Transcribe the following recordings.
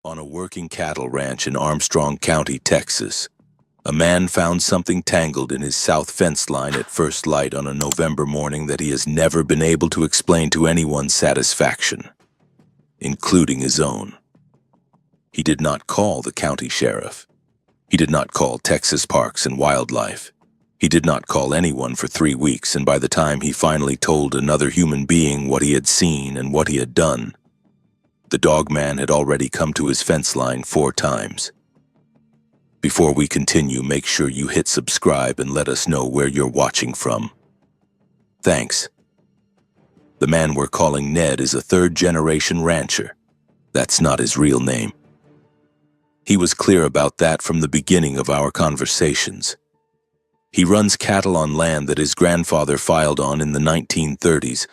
On a working cattle ranch in Armstrong County, Texas, a man found something tangled in his south fence line at first light on a November morning that he has never been able to explain to anyone's satisfaction, including his own. He did not call the county sheriff. He did not call Texas Parks and Wildlife. He did not call anyone for 3 weeks, and by the time he finally told another human being what he had seen and what he had done, the dog man had already come to his fence line 4 times. Before we continue, make sure you hit subscribe and let us know where you're watching from. Thanks. The man we're calling Ned is a third-generation rancher. That's not his real name. He was clear about that from the beginning of our conversations. He runs cattle on land that his grandfather filed on in the 1930s,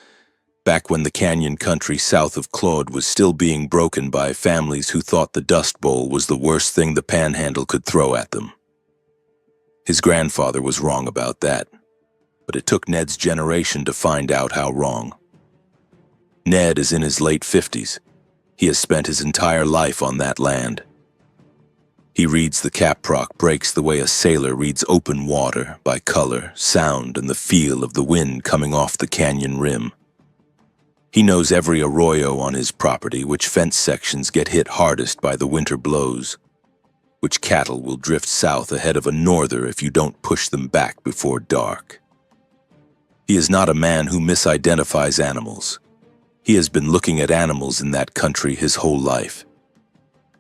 back when the canyon country south of Claude was still being broken by families who thought the Dust Bowl was the worst thing the Panhandle could throw at them. His grandfather was wrong about that, but it took Ned's generation to find out how wrong. Ned is in his late 50s. He has spent his entire life on that land. He reads the caprock breaks the way a sailor reads open water, by color, sound, and the feel of the wind coming off the canyon rim. He knows every arroyo on his property, which fence sections get hit hardest by the winter blows, which cattle will drift south ahead of a norther if you don't push them back before dark. He is not a man who misidentifies animals. He has been looking at animals in that country his whole life.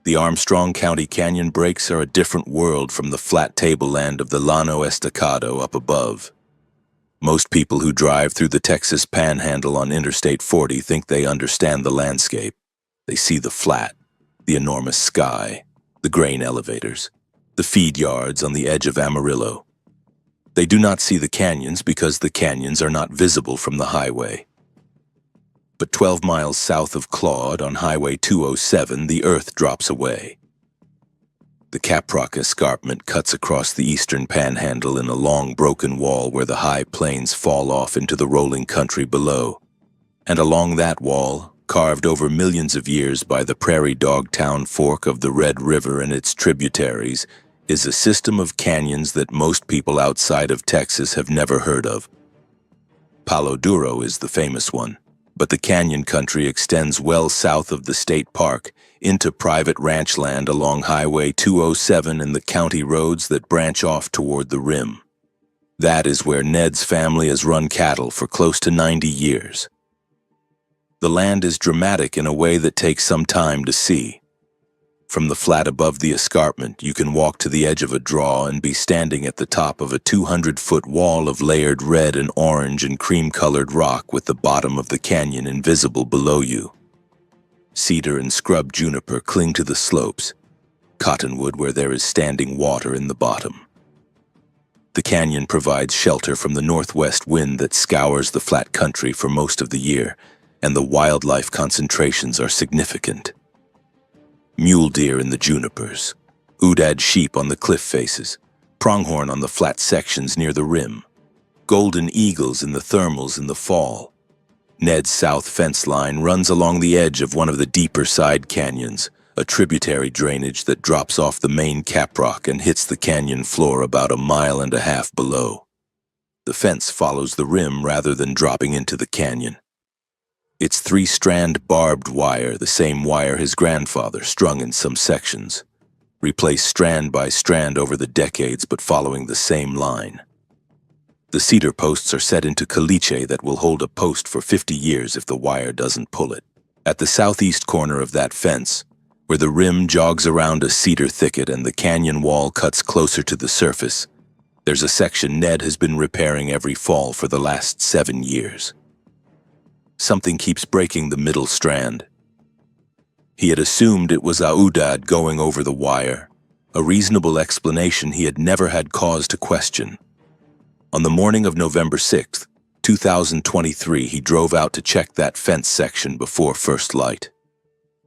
The Armstrong County canyon breaks are a different world from the flat tableland of the Llano Estacado up above. Most people who drive through the Texas Panhandle on Interstate 40 think they understand the landscape. They see the flat, the enormous sky, the grain elevators, the feed yards on the edge of Amarillo. They do not see the canyons because the canyons are not visible from the highway. But 12 miles south of Claude on Highway 207, the earth drops away. The Caprock Escarpment cuts across the eastern panhandle in a long broken wall where the high plains fall off into the rolling country below. And along that wall, carved over millions of years by the Prairie Dog Town fork of the Red River and its tributaries, is a system of canyons that most people outside of Texas have never heard of. Palo Duro is the famous one, but the canyon country extends well south of the state park into private ranch land along Highway 207 and the county roads that branch off toward the rim. That is where Ned's family has run cattle for close to 90 years. The land is dramatic in a way that takes some time to see. From the flat above the escarpment, you can walk to the edge of a draw and be standing at the top of a 200-foot wall of layered red and orange and cream-colored rock with the bottom of the canyon invisible below you. Cedar and scrub juniper cling to the slopes, cottonwood where there is standing water in the bottom. The canyon provides shelter from the northwest wind that scours the flat country for most of the year, and the wildlife concentrations are significant. Mule deer in the junipers, Oodad sheep on the cliff faces, pronghorn on the flat sections near the rim, golden eagles in the thermals in the fall. Ned's south fence line runs along the edge of one of the deeper side canyons, a tributary drainage that drops off the main caprock and hits the canyon floor about 1.5 miles below. The fence follows the rim rather than dropping into the canyon. It's 3-strand barbed wire, the same wire his grandfather strung in some sections, replaced strand by strand over the decades but following the same line. The cedar posts are set into caliche that will hold a post for 50 years if the wire doesn't pull it. At the southeast corner of that fence, where the rim jogs around a cedar thicket and the canyon wall cuts closer to the surface, there's a section Ned has been repairing every fall for the last 7 years. Something keeps breaking the middle strand. He had assumed it was Aoudad going over the wire, a reasonable explanation he had never had cause to question. On the morning of November 6, 2023, he drove out to check that fence section before first light.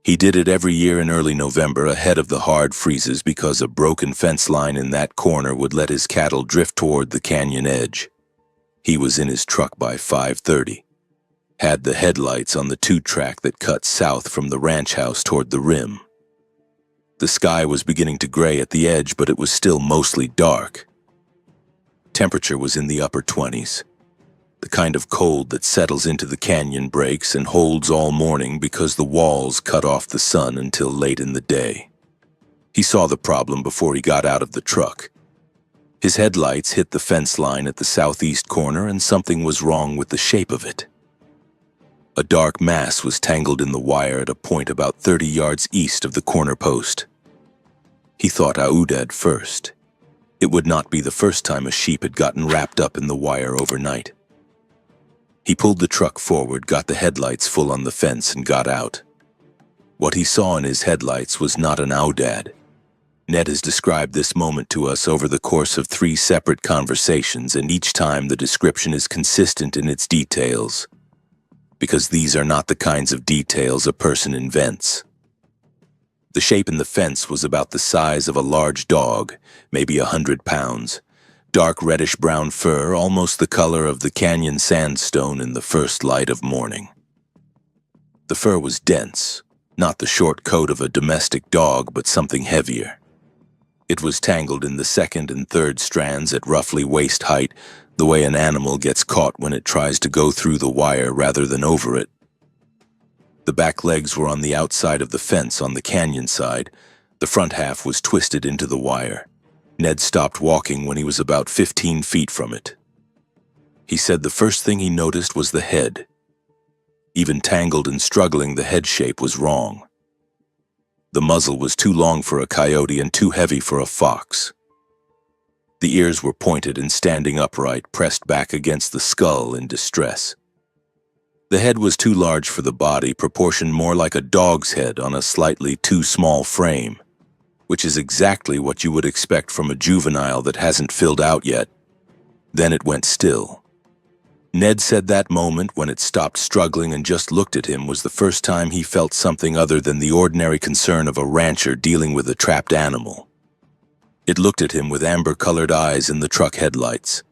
He did it every year in early November ahead of the hard freezes because a broken fence line in that corner would let his cattle drift toward the canyon edge. He was in his truck by 5:30. Had the headlights on the 2-track that cut south from the ranch house toward the rim. The sky was beginning to gray at the edge, but it was still mostly dark. Temperature was in the upper 20s, the kind of cold that settles into the canyon breaks and holds all morning because the walls cut off the sun until late in the day. He saw the problem before he got out of the truck. His headlights hit the fence line at the southeast corner, and something was wrong with the shape of it. A dark mass was tangled in the wire at a point about 30 yards east of the corner post. He thought Aoudad first. It would not be the first time a sheep had gotten wrapped up in the wire overnight. He pulled the truck forward, got the headlights full on the fence, and got out. What he saw in his headlights was not an Aoudad. Ned has described this moment to us over the course of 3 separate conversations, and each time the description is consistent in its details, because these are not the kinds of details a person invents. The shape in the fence was about the size of a large dog, maybe 100 pounds, dark reddish-brown fur, almost the color of the canyon sandstone in the first light of morning. The fur was dense, not the short coat of a domestic dog, but something heavier. It was tangled in the second and third strands at roughly waist height, the way an animal gets caught when it tries to go through the wire rather than over it. The back legs were on the outside of the fence on the canyon side. The front half was twisted into the wire. Ned stopped walking when he was about 15 feet from it. He said the first thing he noticed was the head. Even tangled and struggling, the head shape was wrong. The muzzle was too long for a coyote and too heavy for a fox. The ears were pointed and standing upright, pressed back against the skull in distress. The head was too large for the body, proportioned more like a dog's head on a slightly too small frame, which is exactly what you would expect from a juvenile that hasn't filled out yet. Then it went still. Ned said that moment when it stopped struggling and just looked at him was the first time he felt something other than the ordinary concern of a rancher dealing with a trapped animal. It looked at him with amber-colored eyes in the truck headlights,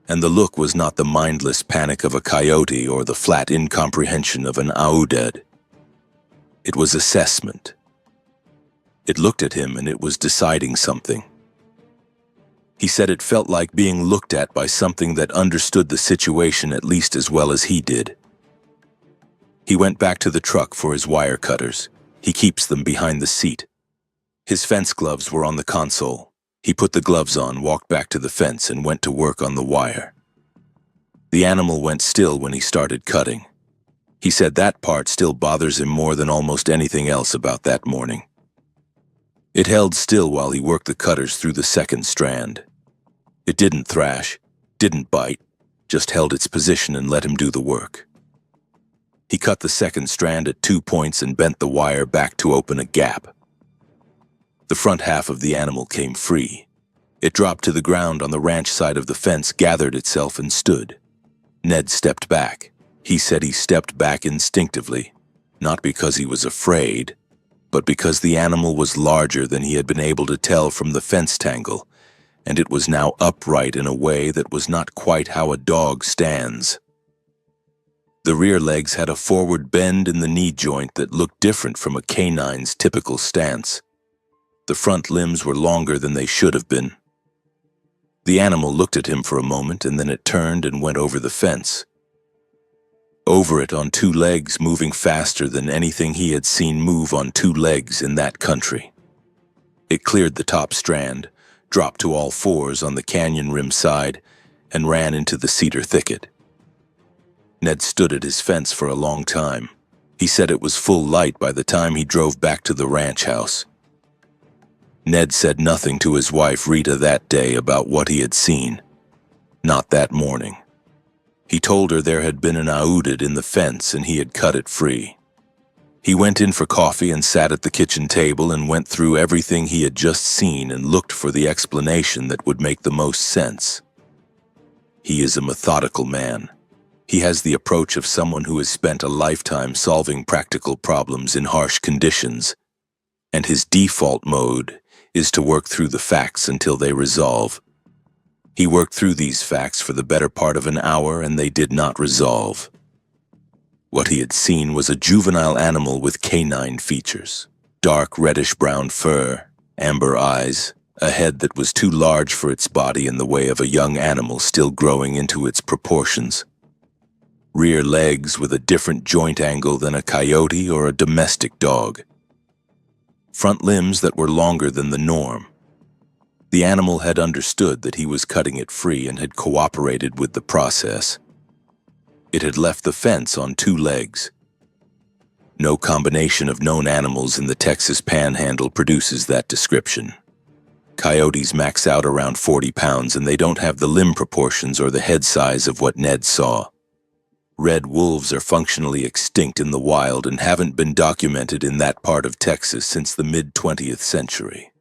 and the look was not the mindless panic of a coyote or the flat incomprehension of an Aoudad. It was assessment. It looked at him and it was deciding something. He said it felt like being looked at by something that understood the situation at least as well as he did. He went back to the truck for his wire cutters. He keeps them behind the seat. His fence gloves were on the console. He put the gloves on, walked back to the fence, and went to work on the wire. The animal went still when he started cutting. He said that part still bothers him more than almost anything else about that morning. It held still while he worked the cutters through the second strand. It didn't thrash, didn't bite, just held its position and let him do the work. He cut the second strand at 2 points and bent the wire back to open a gap. The front half of the animal came free. It dropped to the ground on the ranch side of the fence, gathered itself, and stood. Ned stepped back. He said he stepped back instinctively, not because he was afraid, but because the animal was larger than he had been able to tell from the fence tangle, and it was now upright in a way that was not quite how a dog stands. The rear legs had a forward bend in the knee joint that looked different from a canine's typical stance. The front limbs were longer than they should have been. The animal looked at him for a moment, and then it turned and went over the fence. Over it on 2 legs, moving faster than anything he had seen move on 2 legs in that country. It cleared the top strand, dropped to all 4s on the canyon rim side, and ran into the cedar thicket. Ned stood at his fence for a long time. He said it was full light by the time he drove back to the ranch house. Ned said nothing to his wife Rita that day about what he had seen. Not that morning. He told her there had been an Aoudad in the fence and he had cut it free. He went in for coffee and sat at the kitchen table and went through everything he had just seen and looked for the explanation that would make the most sense. He is a methodical man. He has the approach of someone who has spent a lifetime solving practical problems in harsh conditions, and his default mode is to work through the facts until they resolve. He worked through these facts for the better part of an hour and they did not resolve. What he had seen was a juvenile animal with canine features. Dark reddish-brown fur, amber eyes, a head that was too large for its body in the way of a young animal still growing into its proportions. Rear legs with a different joint angle than a coyote or a domestic dog. Front limbs that were longer than the norm. The animal had understood that he was cutting it free and had cooperated with the process. It had left the fence on 2 legs. No combination of known animals in the Texas Panhandle produces that description. Coyotes max out around 40 pounds and they don't have the limb proportions or the head size of what Ned saw. Red wolves are functionally extinct in the wild and haven't been documented in that part of Texas since the mid-20th century.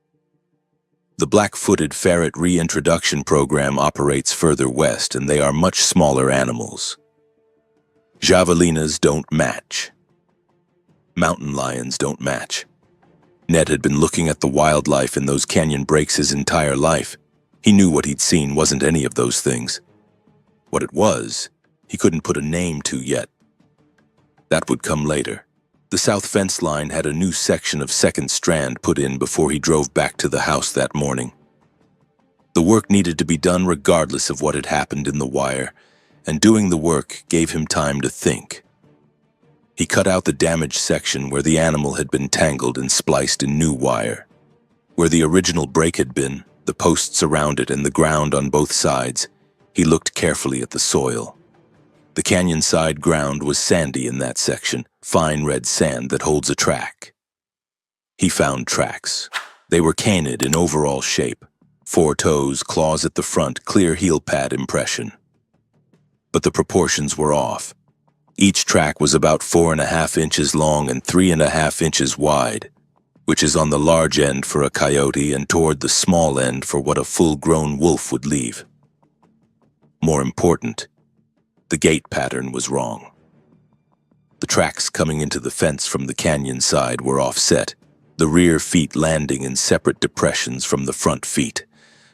The black-footed ferret reintroduction program operates further west and they are much smaller animals. Javelinas don't match. Mountain lions don't match. Ned had been looking at the wildlife in those canyon breaks his entire life. He knew what he'd seen wasn't any of those things. What it was, he couldn't put a name to yet. That would come later. The south fence line had a new section of Second Strand put in before he drove back to the house that morning. The work needed to be done regardless of what had happened in the wire, and doing the work gave him time to think. He cut out the damaged section where the animal had been tangled and spliced in new wire. Where the original break had been, the posts around it and the ground on both sides, he looked carefully at the soil. The canyon side ground was sandy in that section, fine red sand that holds a track. He found tracks. They were canid in overall shape. 4 toes, claws at the front, clear heel pad impression. But the proportions were off. Each track was about 4.5 inches long and 3.5 inches wide, which is on the large end for a coyote and toward the small end for what a full-grown wolf would leave. More important, the gait pattern was wrong. The tracks coming into the fence from the canyon side were offset, the rear feet landing in separate depressions from the front feet,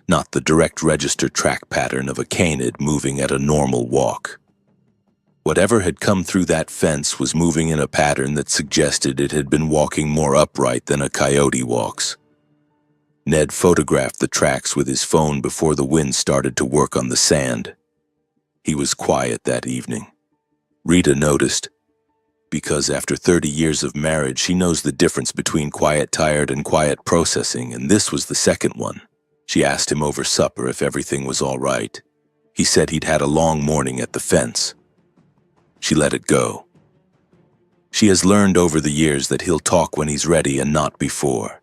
not the direct register track pattern of a canid moving at a normal walk. Whatever had come through that fence was moving in a pattern that suggested it had been walking more upright than a coyote walks. Ned photographed the tracks with his phone before the wind started to work on the sand. He was quiet that evening. Rita noticed, because after 30 years of marriage, she knows the difference between quiet tired and quiet processing, and this was the second one. She asked him over supper if everything was all right. He said he'd had a long morning at the fence. She let it go. She has learned over the years that he'll talk when he's ready and not before.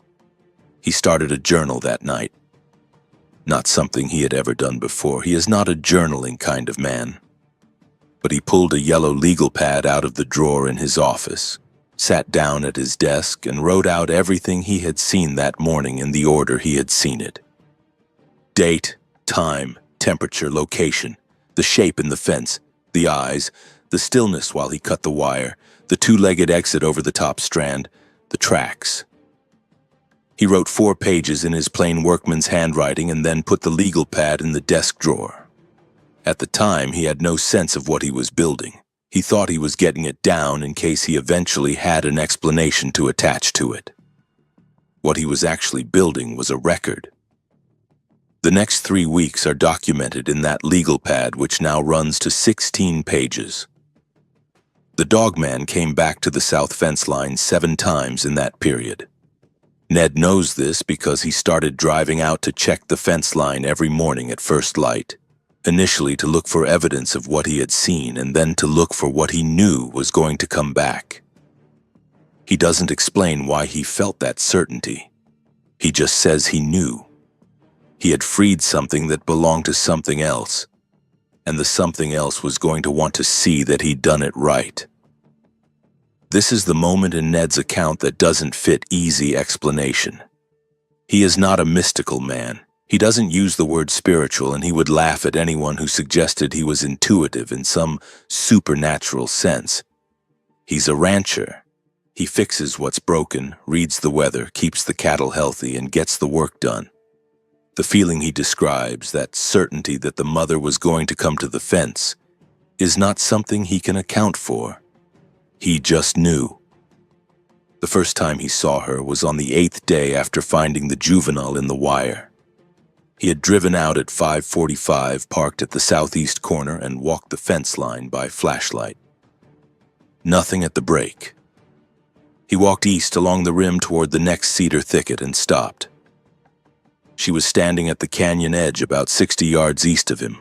He started a journal that night. Not something he had ever done before. He is not a journaling kind of man. But he pulled a yellow legal pad out of the drawer in his office, sat down at his desk, and wrote out everything he had seen that morning in the order he had seen it. Date, time, temperature, location, the shape in the fence, the eyes, the stillness while he cut the wire, the 2-legged exit over the top strand, the tracks. He wrote 4 pages in his plain workman's handwriting and then put the legal pad in the desk drawer. At the time, he had no sense of what he was building. He thought he was getting it down in case he eventually had an explanation to attach to it. What he was actually building was a record. The next 3 weeks are documented in that legal pad, which now runs to 16 pages. The dogman came back to the south fence line 7 times in that period. Ned knows this because he started driving out to check the fence line every morning at first light, initially to look for evidence of what he had seen and then to look for what he knew was going to come back. He doesn't explain why he felt that certainty. He just says he knew. He had freed something that belonged to something else, and the something else was going to want to see that he'd done it right. This is the moment in Ned's account that doesn't fit easy explanation. He is not a mystical man. He doesn't use the word spiritual, and he would laugh at anyone who suggested he was intuitive in some supernatural sense. He's a rancher. He fixes what's broken, reads the weather, keeps the cattle healthy, and gets the work done. The feeling he describes, that certainty that the mother was going to come to the fence, is not something he can account for. He just knew. The first time he saw her was on the 8th day after finding the juvenile in the wire. He had driven out at 5:45, parked at the southeast corner, and walked the fence line by flashlight. Nothing at the break. He walked east along the rim toward the next cedar thicket and stopped. She was standing at the canyon edge about 60 yards east of him.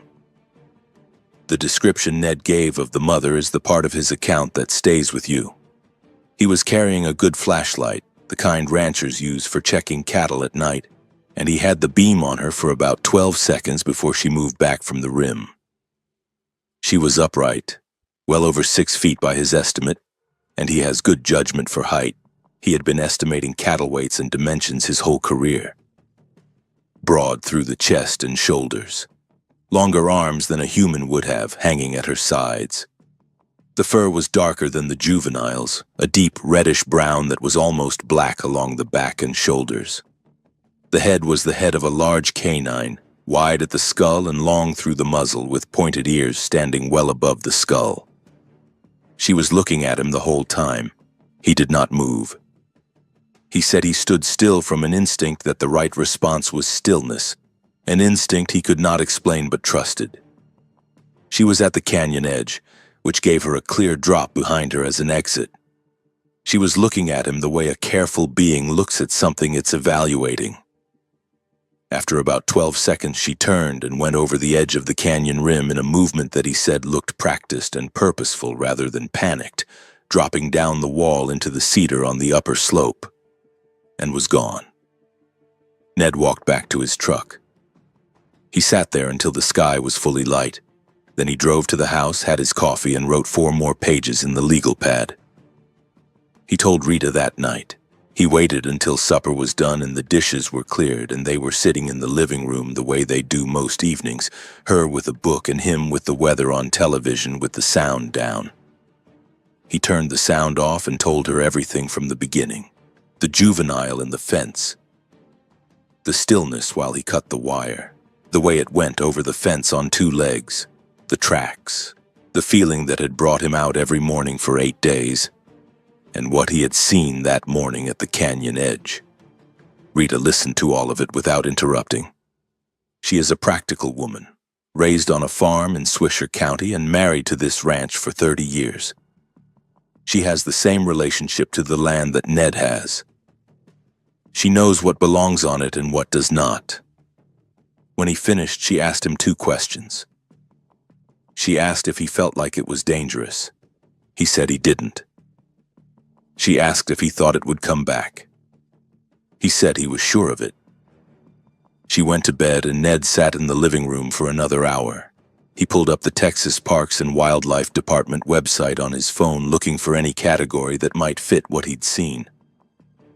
The description Ned gave of the mother is the part of his account that stays with you. He was carrying a good flashlight, the kind ranchers use for checking cattle at night, and he had the beam on her for about 12 seconds before she moved back from the rim. She was upright, well over 6 feet by his estimate, and he has good judgment for height. He had been estimating cattle weights and dimensions his whole career. Broad through the chest and shoulders, longer arms than a human would have hanging at her sides. The fur was darker than the juvenile's, a deep reddish brown that was almost black along the back and shoulders. The head was the head of a large canine, wide at the skull and long through the muzzle, with pointed ears standing well above the skull. She was looking at him the whole time. He did not move. He said he stood still from an instinct that the right response was stillness, an instinct he could not explain but trusted. She was at the canyon edge, which gave her a clear drop behind her as an exit. She was looking at him the way a careful being looks at something it's evaluating. After about 12 seconds, she turned and went over the edge of the canyon rim in a movement that he said looked practiced and purposeful rather than panicked, dropping down the wall into the cedar on the upper slope, and was gone. Ned walked back to his truck. He sat there until the sky was fully light. Then he drove to the house, had his coffee, and wrote 4 more pages in the legal pad. He told Rita that night. He waited until supper was done and the dishes were cleared and they were sitting in the living room the way they do most evenings, her with a book and him with the weather on television with the sound down. He turned the sound off and told her everything from the beginning. The juvenile in the fence. The stillness while he cut the wire. The way it went over the fence on 2 legs. The tracks. The feeling that had brought him out every morning for 8 days. And what he had seen that morning at the canyon edge. Rita listened to all of it without interrupting. She is a practical woman, raised on a farm in Swisher County and married to this ranch for 30 years. She has the same relationship to the land that Ned has. She knows what belongs on it and what does not. When he finished, she asked him 2 questions. She asked if he felt like it was dangerous. He said he didn't. She asked if he thought it would come back. He said he was sure of it. She went to bed and Ned sat in the living room for another hour. He pulled up the Texas Parks and Wildlife Department website on his phone looking for any category that might fit what he'd seen.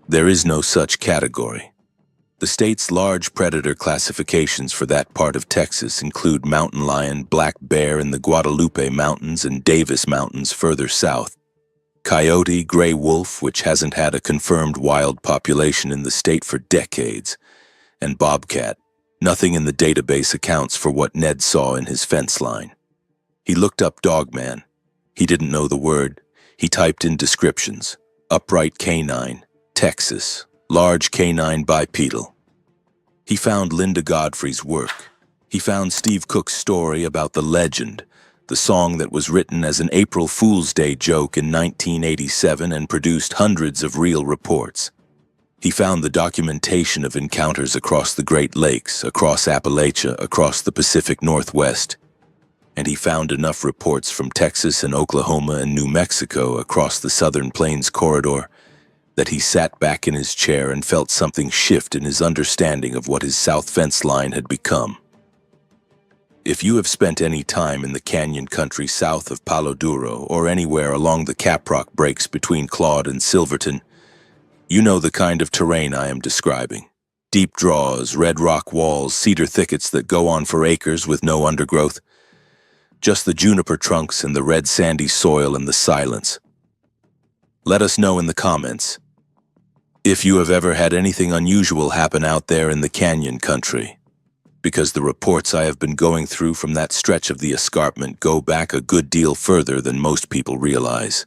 There is no such category. The state's large predator classifications for that part of Texas include mountain lion, black bear in the Guadalupe Mountains and Davis Mountains further south, coyote, gray wolf, which hasn't had a confirmed wild population in the state for decades, and bobcat. Nothing in the database accounts for what Ned saw in his fence line. He looked up DOGMAN. He didn't know the word. He typed in descriptions. Upright canine, Texas, large canine bipedal. He found Linda Godfrey's work. He found Steve Cook's story about the legend, the song that was written as an April Fool's Day joke in 1987 and produced hundreds of real reports. He found the documentation of encounters across the Great Lakes, across Appalachia, across the Pacific Northwest. And he found enough reports from Texas and Oklahoma and New Mexico across the Southern Plains corridor that he sat back in his chair and felt something shift in his understanding of what his south fence line had become. If you have spent any time in the canyon country south of Palo Duro or anywhere along the Caprock breaks between Claude and Silverton, you know the kind of terrain I am describing. Deep draws, red rock walls, cedar thickets that go on for acres with no undergrowth. Just the juniper trunks and the red sandy soil and the silence. Let us know in the comments if you have ever had anything unusual happen out there in the canyon country, because the reports I have been going through from that stretch of the escarpment go back a good deal further than most people realize.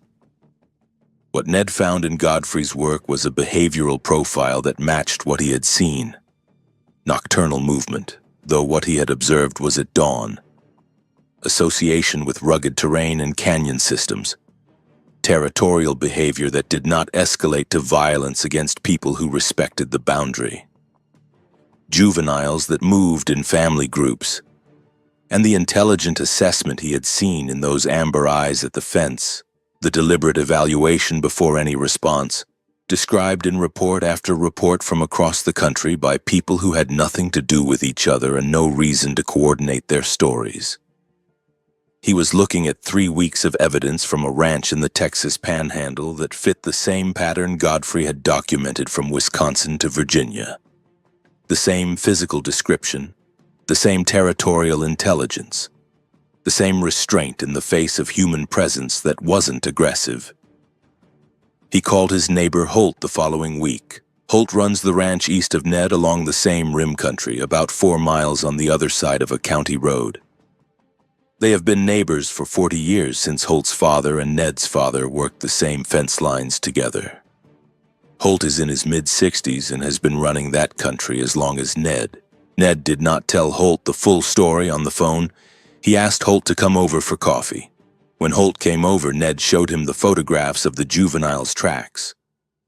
What Ned found in Godfrey's work was a behavioral profile that matched what he had seen. Nocturnal movement, though what he had observed was at dawn. Association with rugged terrain and canyon systems. Territorial behavior that did not escalate to violence against people who respected the boundary. Juveniles that moved in family groups. And the intelligent assessment he had seen in those amber eyes at the fence, the deliberate evaluation before any response, described in report after report from across the country by people who had nothing to do with each other and no reason to coordinate their stories. He was looking at 3 weeks of evidence from a ranch in the Texas Panhandle that fit the same pattern Godfrey had documented from Wisconsin to Virginia. The same physical description, the same territorial intelligence, the same restraint in the face of human presence that wasn't aggressive. He called his neighbor Holt the following week. Holt runs the ranch east of Ned along the same rim country, about 4 miles on the other side of a county road. They have been neighbors for 40 years since Holt's father and Ned's father worked the same fence lines together. Holt is in his mid-60s and has been running that country as long as Ned. Ned did not tell Holt the full story on the phone. He asked Holt to come over for coffee. When Holt came over, Ned showed him the photographs of the juveniles' tracks.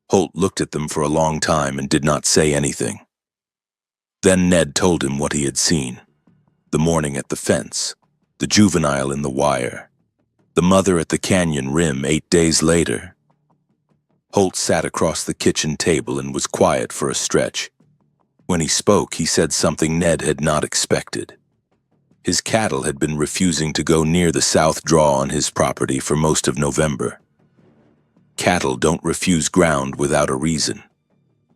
Holt looked at them for a long time and did not say anything. Then Ned told him what he had seen. The morning at the fence. The juvenile in the wire. The mother at the canyon rim 8 days later. Holt sat across the kitchen table and was quiet for a stretch. When he spoke, he said something Ned had not expected. His cattle had been refusing to go near the south draw on his property for most of November. Cattle don't refuse ground without a reason.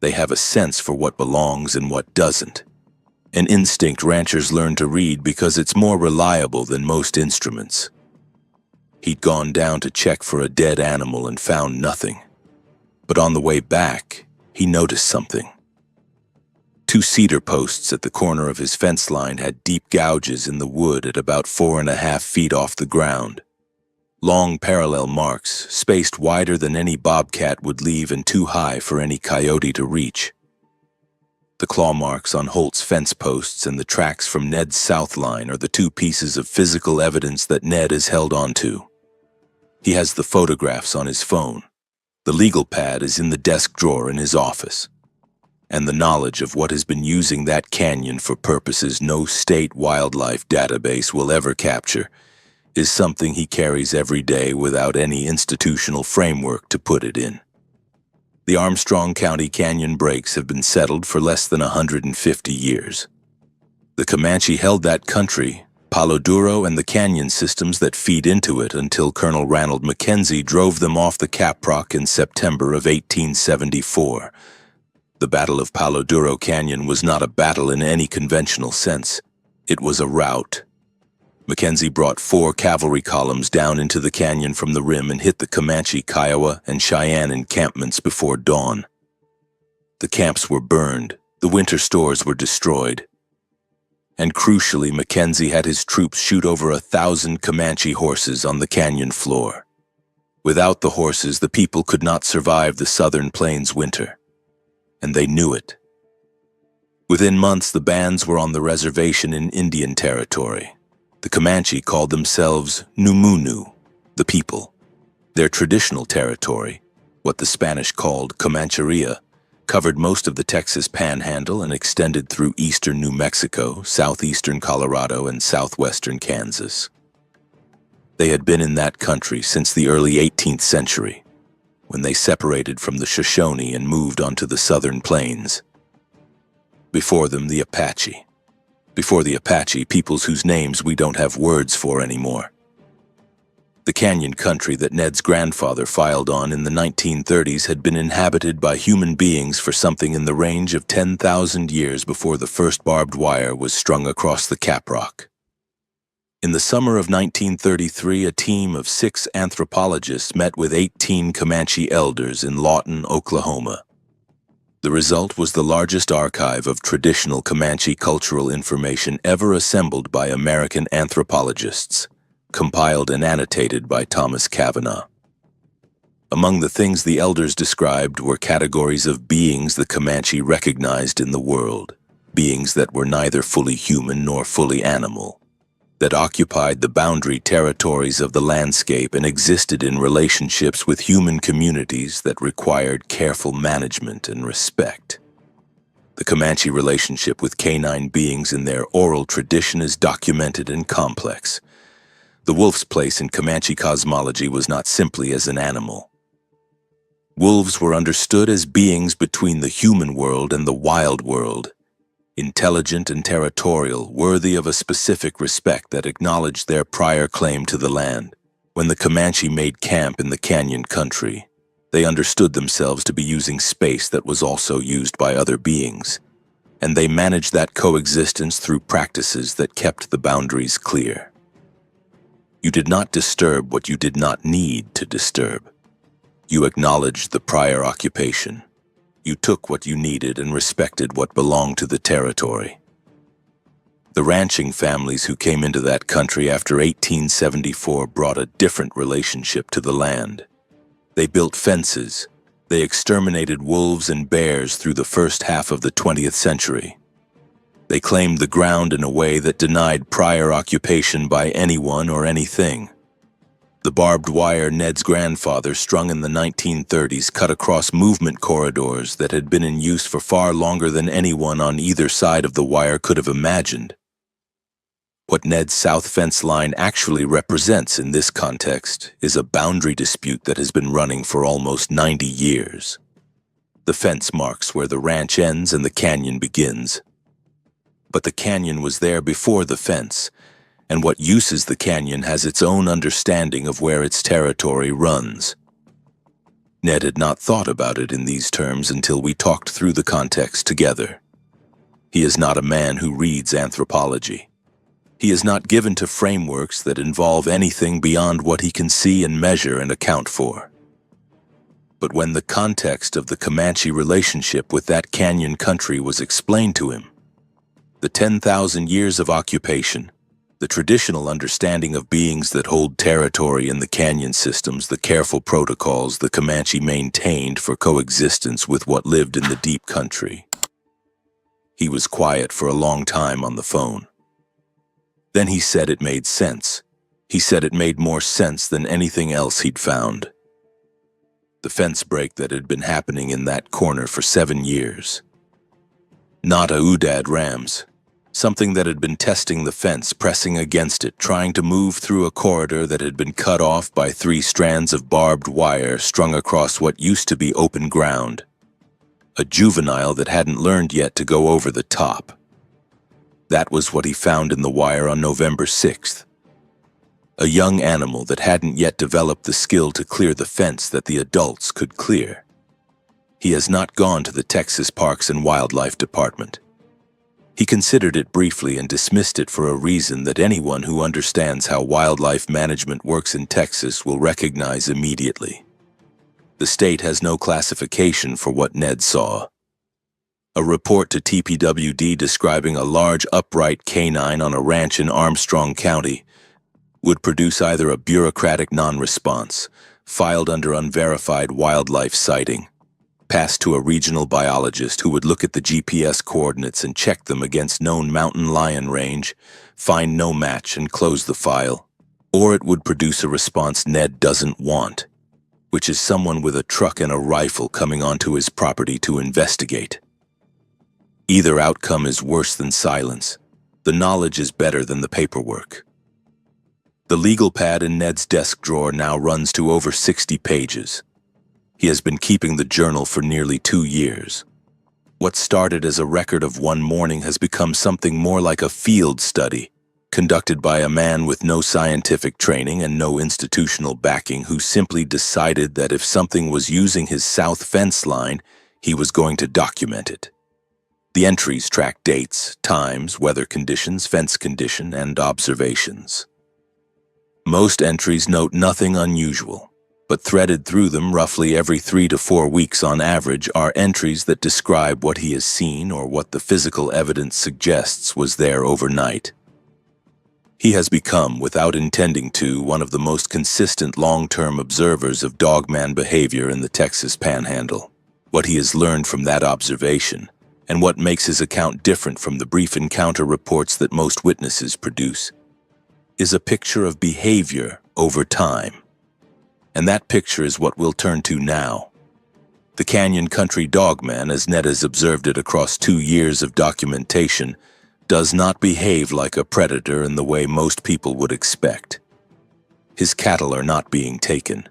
They have a sense for what belongs and what doesn't. An instinct ranchers learn to read because it's more reliable than most instruments. He'd gone down to check for a dead animal and found nothing. But on the way back, he noticed something. 2 cedar posts at the corner of his fence line had deep gouges in the wood at about 4.5 feet off the ground. Long parallel marks, spaced wider than any bobcat would leave and too high for any coyote to reach. The claw marks on Holt's fence posts and the tracks from Ned's south line are the 2 pieces of physical evidence that Ned has held on to. He has the photographs on his phone. The legal pad is in the desk drawer in his office. And the knowledge of what has been using that canyon for purposes no state wildlife database will ever capture is something he carries every day without any institutional framework to put it in. The Armstrong County Canyon breaks have been settled for less than 150 years. The Comanche held that country, Palo Duro and the canyon systems that feed into it until Colonel Ranald Mackenzie drove them off the Caprock in September of 1874. The Battle of Palo Duro Canyon was not a battle in any conventional sense. It was a rout. Mackenzie brought 4 cavalry columns down into the canyon from the rim and hit the Comanche, Kiowa, and Cheyenne encampments before dawn. The camps were burned, the winter stores were destroyed. And crucially, Mackenzie had his troops shoot over 1,000 Comanche horses on the canyon floor. Without the horses, the people could not survive the southern plains winter. And they knew it. Within months, the bands were on the reservation in Indian Territory. The Comanche called themselves Numunu, the people. Their traditional territory, what the Spanish called Comancheria, covered most of the Texas Panhandle and extended through eastern New Mexico, southeastern Colorado, and southwestern Kansas. They had been in that country since the early 18th century, when they separated from the Shoshone and moved onto the southern plains. Before them, the Apache. Before the Apache, peoples whose names we don't have words for anymore. The canyon country that Ned's grandfather filed on in the 1930s had been inhabited by human beings for something in the range of 10,000 years before the first barbed wire was strung across the Caprock. In the summer of 1933, a team of 6 anthropologists met with 18 Comanche elders in Lawton, Oklahoma. The result was the largest archive of traditional Comanche cultural information ever assembled by American anthropologists, compiled and annotated by Thomas Cavanaugh. Among the things the elders described were categories of beings the Comanche recognized in the world, beings that were neither fully human nor fully animal, that occupied the boundary territories of the landscape and existed in relationships with human communities that required careful management and respect. The Comanche relationship with canine beings in their oral tradition is documented and complex. The wolf's place in Comanche cosmology was not simply as an animal. Wolves were understood as beings between the human world and the wild world, intelligent and territorial, worthy of a specific respect that acknowledged their prior claim to the land. When the Comanche made camp in the canyon country, they understood themselves to be using space that was also used by other beings, and they managed that coexistence through practices that kept the boundaries clear. You did not disturb what you did not need to disturb. You acknowledged the prior occupation. You took what you needed and respected what belonged to the territory. The ranching families who came into that country after 1874 brought a different relationship to the land. They built fences. They exterminated wolves and bears through the first half of the 20th century. They claimed the ground in a way that denied prior occupation by anyone or anything. The barbed wire Ned's grandfather strung in the 1930s cut across movement corridors that had been in use for far longer than anyone on either side of the wire could have imagined. What Ned's south fence line actually represents in this context is a boundary dispute that has been running for almost 90 years. The fence marks where the ranch ends and the canyon begins. But the canyon was there before the fence, and what uses the canyon has its own understanding of where its territory runs. Ned had not thought about it in these terms until we talked through the context together. He is not a man who reads anthropology. He is not given to frameworks that involve anything beyond what he can see and measure and account for. But when the context of the Comanche relationship with that canyon country was explained to him, the 10,000 years of occupation, the traditional understanding of beings that hold territory in the canyon systems, the careful protocols the Comanche maintained for coexistence with what lived in the deep country. He was quiet for a long time on the phone. Then he said it made sense. He said it made more sense than anything else he'd found. The fence break that had been happening in that corner for 7 years. Not a Udad rams. Something that had been testing the fence, pressing against it, trying to move through a corridor that had been cut off by 3 strands of barbed wire strung across what used to be open ground. A juvenile that hadn't learned yet to go over the top. That was what he found in the wire on November 6th. A young animal that hadn't yet developed the skill to clear the fence that the adults could clear. He has not gone to the Texas Parks and Wildlife Department. He considered it briefly and dismissed it for a reason that anyone who understands how wildlife management works in Texas will recognize immediately. The state has no classification for what Ned saw. A report to TPWD describing a large upright canine on a ranch in Armstrong County would produce either a bureaucratic non-response, filed under unverified wildlife sighting, passed to a regional biologist who would look at the GPS coordinates and check them against known mountain lion range, find no match and close the file, or it would produce a response Ned doesn't want, which is someone with a truck and a rifle coming onto his property to investigate. Either outcome is worse than silence. The knowledge is better than the paperwork. The legal pad in Ned's desk drawer now runs to over 60 pages. He has been keeping the journal for nearly 2 years. What started as a record of one morning has become something more like a field study, conducted by a man with no scientific training and no institutional backing who simply decided that if something was using his south fence line, he was going to document it. The entries track dates, times, weather conditions, fence condition, and observations. Most entries note nothing unusual, but threaded through them roughly every 3 to 4 weeks on average are entries that describe what he has seen or what the physical evidence suggests was there overnight. He has become, without intending to, one of the most consistent long-term observers of dogman behavior in the Texas Panhandle. What he has learned from that observation, and what makes his account different from the brief encounter reports that most witnesses produce, is a picture of behavior over time. And that picture is what we'll turn to now. The Canyon Country dogman, as Ned has observed it across 2 years of documentation, does not behave like a predator in the way most people would expect. His cattle are not being taken.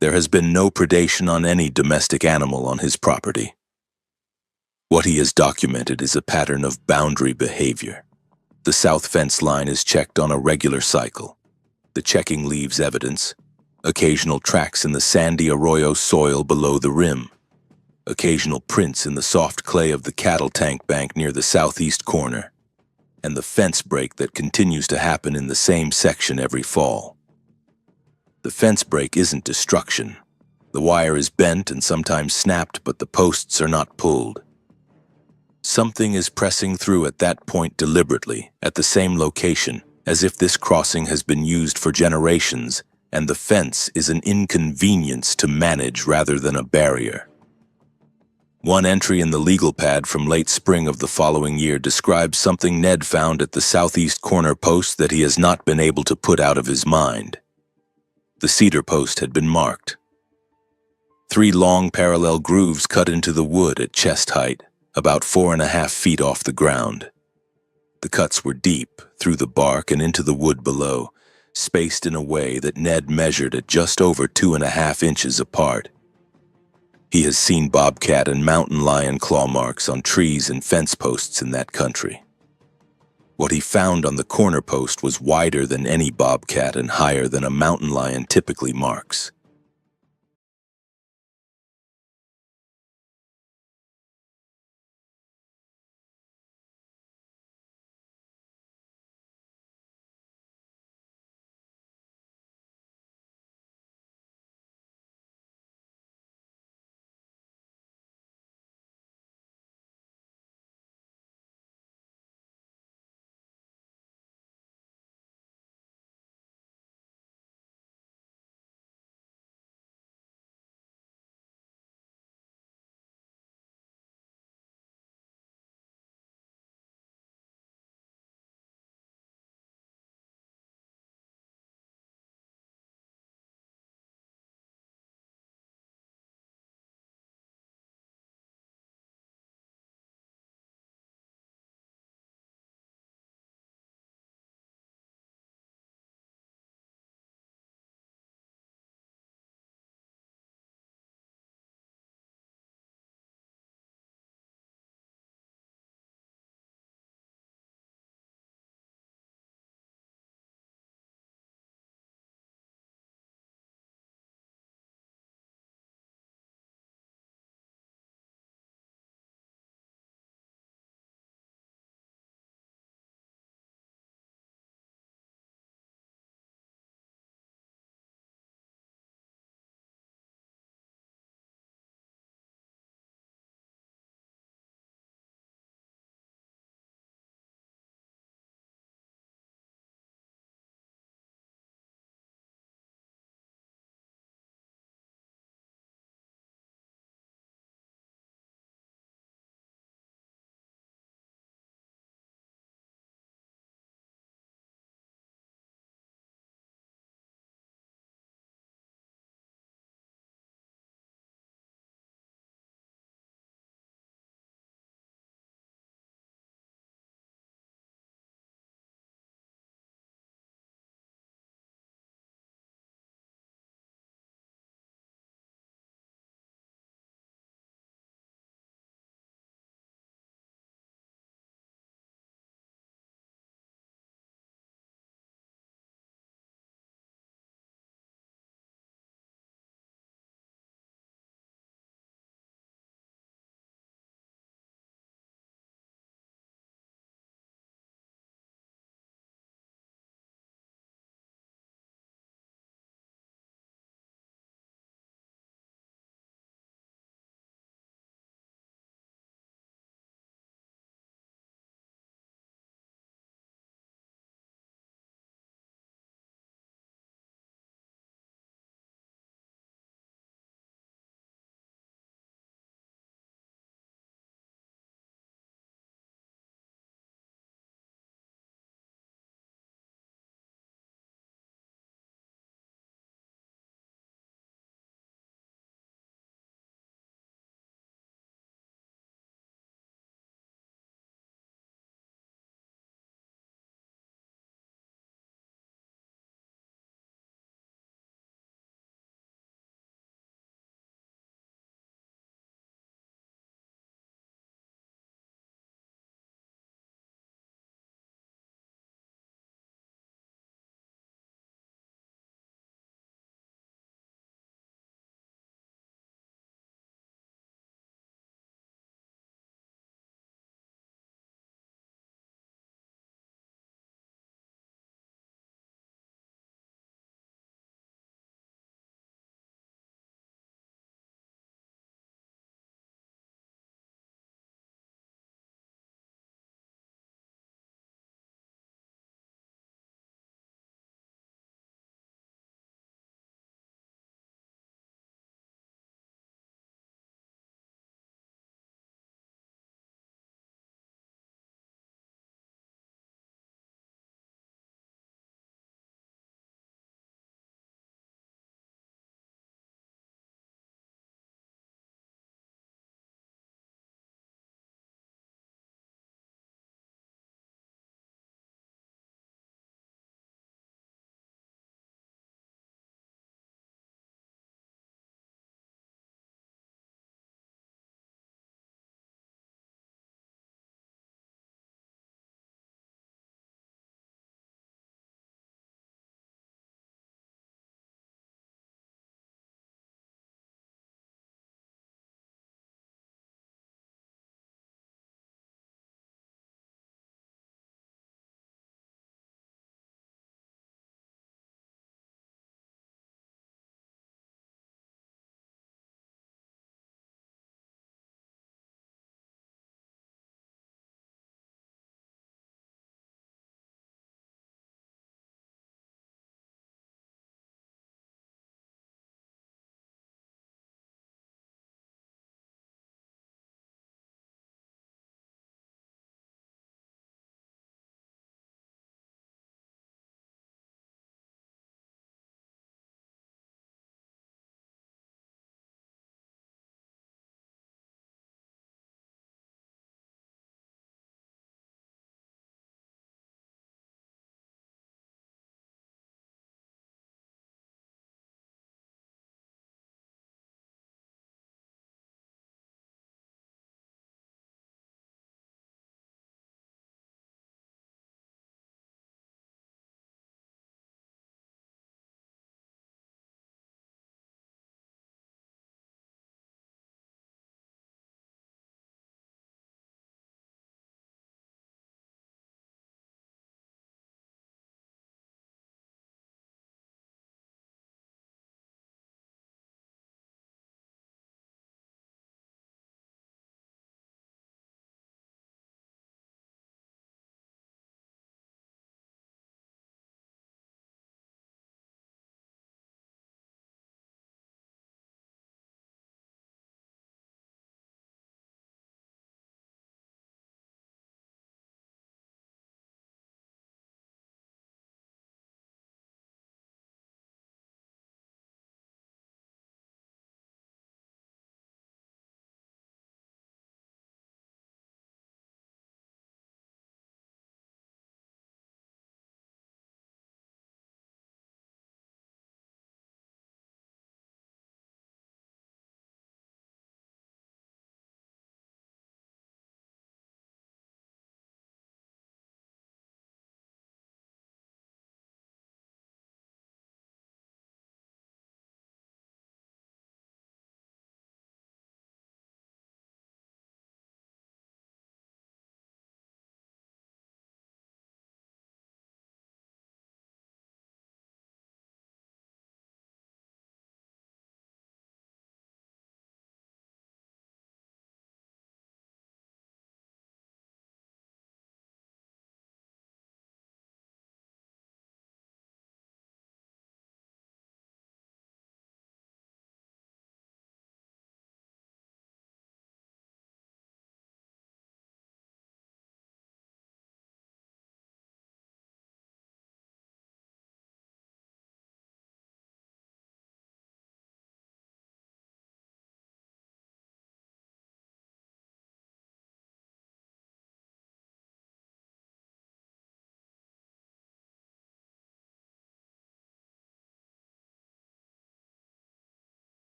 There has been no predation on any domestic animal on his property. What he has documented is a pattern of boundary behavior. The south fence line is checked on a regular cycle. The checking leaves evidence: occasional tracks in the sandy arroyo soil below the rim, occasional prints in the soft clay of the cattle tank bank near the southeast corner, and the fence break that continues to happen in the same section every fall. The fence break isn't destruction. The wire is bent and sometimes snapped, but the posts are not pulled. Something is pressing through at that point deliberately, at the same location, as if this crossing has been used for generations, and the fence is an inconvenience to manage rather than a barrier. One entry in the legal pad from late spring of the following year describes something Ned found at the southeast corner post that he has not been able to put out of his mind. The cedar post had been marked. 3 long parallel grooves cut into the wood at chest height, about 4.5 feet off the ground. The cuts were deep, through the bark and into the wood below, spaced in a way that Ned measured at just over 2.5 inches apart. He has seen bobcat and mountain lion claw marks on trees and fence posts in that country. What he found on the corner post was wider than any bobcat and higher than a mountain lion typically marks.